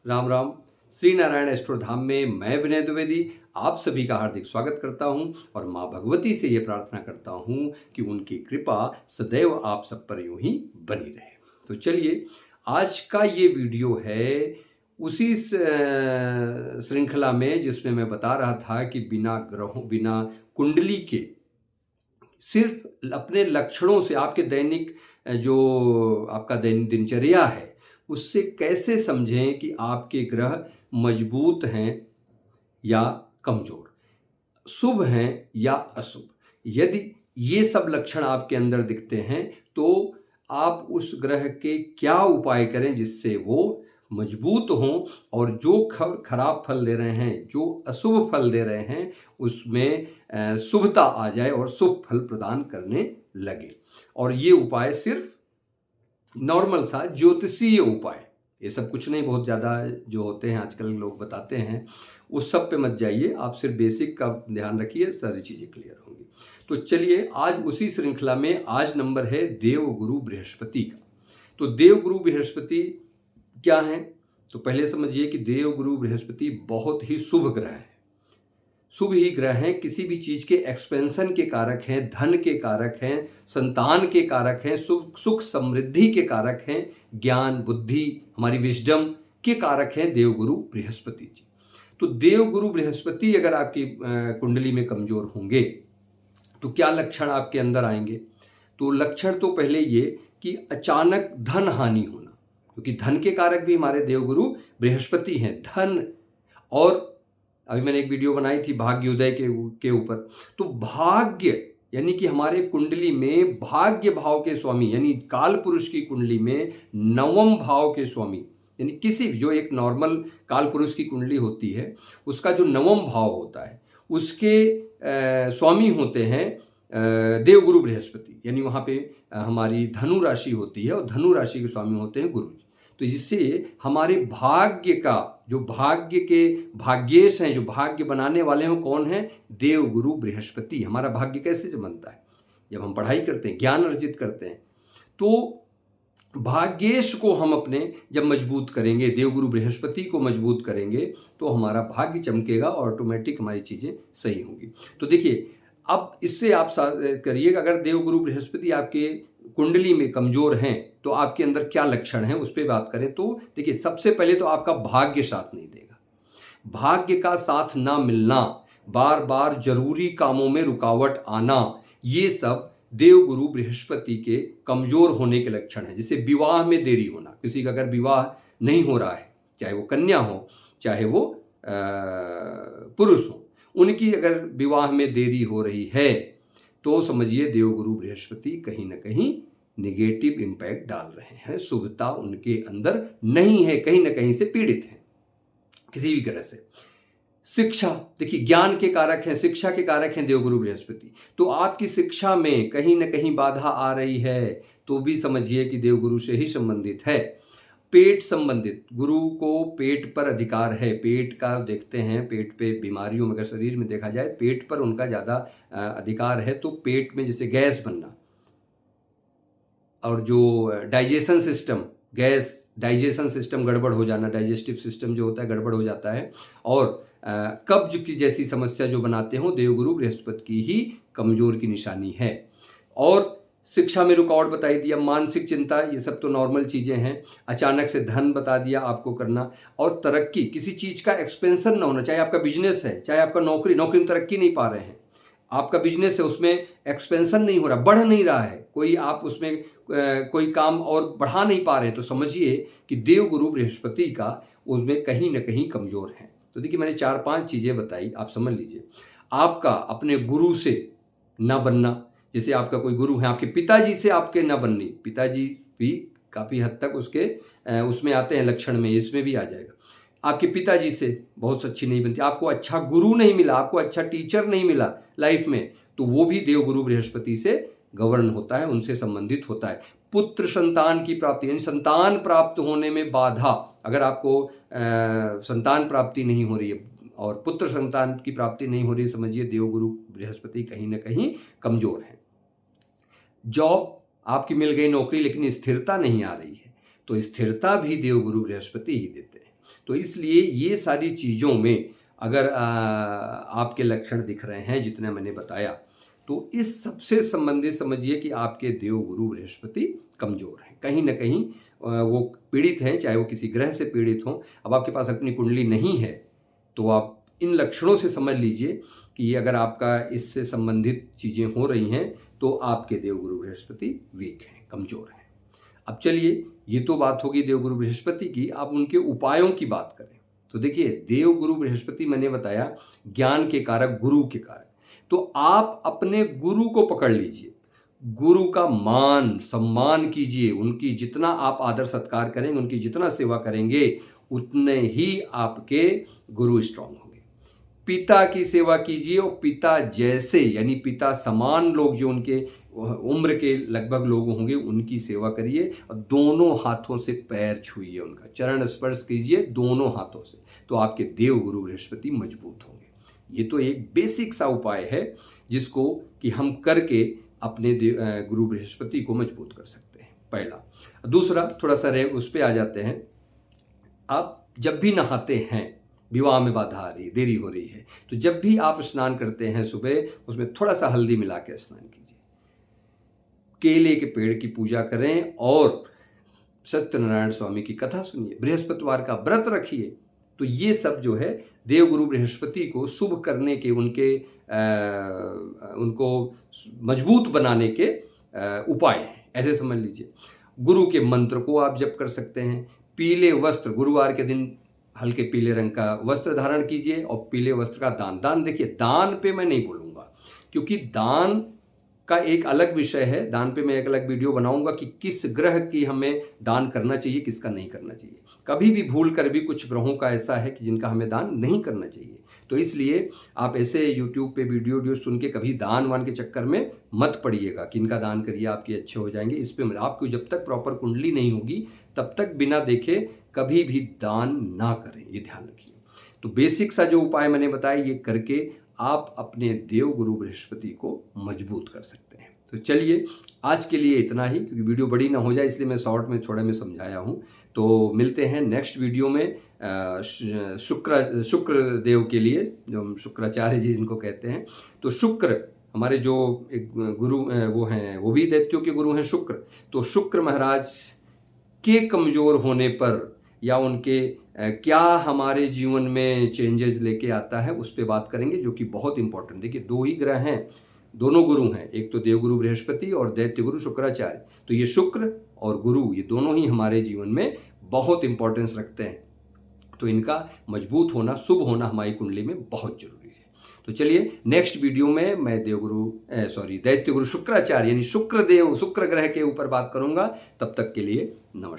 Ram Ram. Shri Narayan astro धाम में मैं विनय द्विवेदी आप सभी का हार्दिक स्वागत करता हूं और माँ भगवती से ये प्रार्थना करता हूं कि उनकी कृपा सदैव आप सब पर यूं ही बनी रहे। तो चलिए, आज का ये वीडियो है उसी श्रृंखला में जिसमें मैं बता रहा था कि बिना ग्रहों, बिना कुंडली के, सिर्फ अपने लक्षणों से आपके दैनिक जो आपका दैनिक दिनचर्या है उससे कैसे समझें कि आपके ग्रह मजबूत हैं या कमजोर, शुभ हैं या अशुभ। यदि ये सब लक्षण आपके अंदर दिखते हैं तो आप उस ग्रह के क्या उपाय करें जिससे वो मजबूत हों और जो खराब फल दे रहे हैं, जो अशुभ फल दे रहे हैं, उसमें शुभता आ जाए और शुभ फल प्रदान करने लगे। और ये उपाय सिर्फ नॉर्मल सा ज्योतिषीय उपाय, ये सब कुछ नहीं, बहुत ज़्यादा जो होते हैं आजकल लोग बताते हैं उस सब पे मत जाइए। आप सिर्फ बेसिक का ध्यान रखिए, सारी चीज़ें क्लियर होंगी। तो चलिए, आज उसी श्रृंखला में आज नंबर है देवगुरु बृहस्पति का। तो देवगुरु बृहस्पति क्या है? तो पहले समझिए कि देवगुरु बृहस्पति बहुत ही शुभ ग्रह है, शुभ ही ग्रह हैं। किसी भी चीज़ के एक्सपेंशन के कारक हैं, धन के कारक हैं, संतान के कारक हैं, सुख समृद्धि के कारक हैं, ज्ञान बुद्धि, हमारी विजडम के कारक हैं देवगुरु बृहस्पति जी। तो देवगुरु बृहस्पति अगर आपकी कुंडली में कमजोर होंगे तो क्या लक्षण आपके अंदर आएंगे? तो लक्षण तो पहले ये कि अचानक धन हानि होना, क्योंकि धन के कारक भी हमारे देवगुरु बृहस्पति हैं। धन, और अभी मैंने एक वीडियो बनाई थी भाग्योदय के ऊपर। तो भाग्य यानी कि हमारे कुंडली में भाग्य भाव के स्वामी, यानी काल पुरुष की कुंडली में नवम भाव के स्वामी, यानी किसी जो एक नॉर्मल काल पुरुष की कुंडली होती है उसका जो नवम भाव होता है उसके स्वामी होते हैं देवगुरु बृहस्पति। यानी वहाँ पे हमारी धनु राशि होती है और धनु राशि के स्वामी होते हैं गुरु जी। तो इससे हमारे भाग्य का, जो भाग्य के भाग्येश हैं, जो भाग्य बनाने वाले हैं, कौन है? देवगुरु बृहस्पति। हमारा भाग्य कैसे बनता है? जब हम पढ़ाई करते हैं, ज्ञान अर्जित करते हैं, तो भाग्येश को हम अपने जब मजबूत करेंगे, देवगुरु बृहस्पति को मजबूत करेंगे, तो हमारा भाग्य चमकेगा और ऑटोमेटिक हमारी चीज़ें सही होंगी। तो देखिए, अब इससे आप करिएगा, अगर देवगुरु बृहस्पति आपके कुंडली में कमजोर हैं तो आपके अंदर क्या लक्षण हैं उस पर बात करें। तो देखिए, सबसे पहले तो आपका भाग्य साथ नहीं देगा। भाग्य का साथ ना मिलना, बार बार जरूरी कामों में रुकावट आना, ये सब देवगुरु बृहस्पति के कमजोर होने के लक्षण है। जैसे विवाह में देरी होना, किसी का अगर विवाह नहीं हो रहा है, चाहे वो कन्या हो चाहे वो पुरुष हो, उनकी अगर विवाह में देरी हो रही है तो समझिए देवगुरु बृहस्पति कहीं ना कहीं नेगेटिव इंपैक्ट डाल रहे हैं। शुभता उनके अंदर नहीं है, कहीं ना कहीं से पीड़ित हैं किसी भी तरह से। शिक्षा, देखिए ज्ञान के कारक हैं, शिक्षा के कारक हैं देवगुरु बृहस्पति। तो आपकी शिक्षा में कहीं ना कहीं बाधा आ रही है तो भी समझिए कि देवगुरु से ही संबंधित है। पेट संबंधित, गुरु को पेट पर अधिकार है। पेट का देखते हैं, पेट पे बीमारियों में अगर शरीर में देखा जाए पेट पर उनका ज़्यादा अधिकार है। तो पेट में जैसे गैस बनना और जो digestion system, gas digestion system गड़बड़ हो जाना, डाइजेस्टिव सिस्टम जो होता है गड़बड़ हो जाता है, और कब्ज की जैसी समस्या जो बनाते हो, देवगुरु बृहस्पति की ही कमजोर की निशानी है। और शिक्षा में रुकावट बताई दिया, मानसिक चिंता, ये सब तो नॉर्मल चीज़ें हैं। अचानक से धन बता दिया आपको करना, और तरक्की, किसी चीज़ का एक्सपेंशन ना होना, चाहे आपका बिजनेस है चाहे आपका नौकरी में तरक्की नहीं पा रहे हैं, आपका बिजनेस है उसमें एक्सपेंशन नहीं हो रहा, बढ़ नहीं रहा है, कोई आप उसमें कोई काम और बढ़ा नहीं पा रहे हैं, तो समझिए कि देवगुरु बृहस्पति का उसमें कहीं ना कहीं कमजोर है। तो देखिए, मैंने 4-5 चीज़ें बताई, आप समझ लीजिए। आपका अपने गुरु से ना बनना, जैसे आपका कोई गुरु है, आपके पिताजी से आपके ना बननी, पिताजी भी काफ़ी हद तक उसके उसमें आते हैं लक्षण में, इसमें भी आ जाएगा। आपके पिताजी से बहुत अच्छी नहीं बनती, आपको अच्छा गुरु नहीं मिला, आपको अच्छा टीचर नहीं मिला लाइफ में, तो वो भी देवगुरु बृहस्पति से गवर्न होता है, उनसे संबंधित होता है। पुत्र संतान की प्राप्ति, यानी संतान प्राप्त होने में बाधा, अगर आपको संतान प्राप्ति नहीं हो रही है और पुत्र संतान की प्राप्ति नहीं हो रही, समझिए देवगुरु बृहस्पति कहीं ना कहीं कमजोर है। जॉब आपकी मिल गई, नौकरी, लेकिन स्थिरता नहीं आ रही है, तो स्थिरता भी देवगुरु बृहस्पति ही देते हैं। तो इसलिए ये सारी चीज़ों में अगर आपके लक्षण दिख रहे हैं जितने मैंने बताया, तो इस सबसे संबंधित समझिए कि आपके देव गुरु बृहस्पति कमज़ोर हैं, कहीं ना कहीं वो पीड़ित हैं, चाहे वो किसी ग्रह से पीड़ित हों। अब आपके पास अपनी कुंडली नहीं है तो आप इन लक्षणों से समझ लीजिए कि ये अगर आपका इससे संबंधित चीज़ें हो रही हैं तो आपके देवगुरु बृहस्पति वीक हैं, कमज़ोर हैं। अब चलिए, ये तो बात होगी देवगुरु बृहस्पति की। आप उनके उपायों की बात करें तो देखिए, देवगुरु बृहस्पति मैंने बताया ज्ञान के कारक, गुरु के कारक। तो आप अपने गुरु को पकड़ लीजिए, गुरु का मान सम्मान कीजिए, उनकी जितना आप आदर सत्कार करेंगे, उनकी जितना सेवा करेंगे, उतने ही आपके गुरु स्ट्रांग होंगे। पिता की सेवा कीजिए और पिता जैसे यानी पिता समान लोग जो उनके उम्र के लगभग लोग होंगे उनकी सेवा करिए और दोनों हाथों से पैर छूइए, उनका चरण स्पर्श कीजिए दोनों हाथों से, तो आपके देव गुरु बृहस्पति मजबूत होंगे। ये तो एक बेसिक सा उपाय है जिसको कि हम करके अपने गुरु बृहस्पति को मजबूत कर सकते हैं, पहला। दूसरा, थोड़ा सा उस पर आ जाते हैं। आप जब भी नहाते हैं, विवाह में बाधा आ रही है, देरी हो रही है, तो जब भी आप स्नान करते हैं सुबह, उसमें थोड़ा सा हल्दी मिला के स्नान कीजिए, केले के पेड़ की पूजा करें और सत्यनारायण स्वामी की कथा सुनिए, बृहस्पतिवार का व्रत रखिए। तो ये सब जो है देवगुरु बृहस्पति को शुभ करने के, उनको मजबूत बनाने के उपाय हैं, ऐसे समझ लीजिए। गुरु के मंत्र को आप जप कर सकते हैं। पीले वस्त्र, गुरुवार के दिन हल्के पीले रंग का वस्त्र धारण कीजिए और पीले वस्त्र का दान देखिए, दान पे मैं नहीं बोलूँगा क्योंकि दान का एक अलग विषय है, दान पे मैं एक अलग वीडियो बनाऊंगा कि किस ग्रह की हमें दान करना चाहिए, किसका नहीं करना चाहिए। कभी भी भूल कर भी कुछ ग्रहों का ऐसा है कि जिनका हमें दान नहीं करना चाहिए, तो इसलिए आप ऐसे यूट्यूब पे वीडियो सुन के कभी दान वान के चक्कर में मत पड़िएगा कि इनका दान करिए आपके अच्छे हो जाएंगे। इस पर आपको जब तक प्रॉपर कुंडली नहीं होगी तब तक बिना देखे कभी भी दान ना करें, ये ध्यान रखिए। तो बेसिक सा जो उपाय मैंने बताया, ये करके आप अपने देव गुरु बृहस्पति को मजबूत कर सकते हैं। तो चलिए, आज के लिए इतना ही, क्योंकि वीडियो बड़ी ना हो जाए इसलिए मैं शॉर्ट में थोड़ा मैं समझाया हूँ। तो मिलते हैं नेक्स्ट वीडियो में शुक्र देव के लिए, जो हम शुक्राचार्य जी जिनको कहते हैं। तो शुक्र हमारे जो एक गुरु वो हैं, वो भी दैत्यों के गुरु हैं शुक्र। तो शुक्र महाराज के कमज़ोर होने पर या उनके क्या हमारे जीवन में चेंजेस लेके आता है, उस पर बात करेंगे, जो कि बहुत इंपॉर्टेंट। देखिए, दो ही ग्रह हैं, दोनों गुरु हैं, एक तो देवगुरु बृहस्पति और दैत्य गुरु शुक्राचार्य। तो ये शुक्र और गुरु, ये दोनों ही हमारे जीवन में बहुत इंपॉर्टेंस रखते हैं। तो इनका मजबूत होना, शुभ होना हमारी कुंडली में बहुत जरूरी है। तो चलिए, नेक्स्ट वीडियो में मैं दैत्य गुरु शुक्राचार्य यानी शुक्र देव, शुक्र ग्रह के ऊपर बात करूंगा। तब तक के लिए नमस्कार।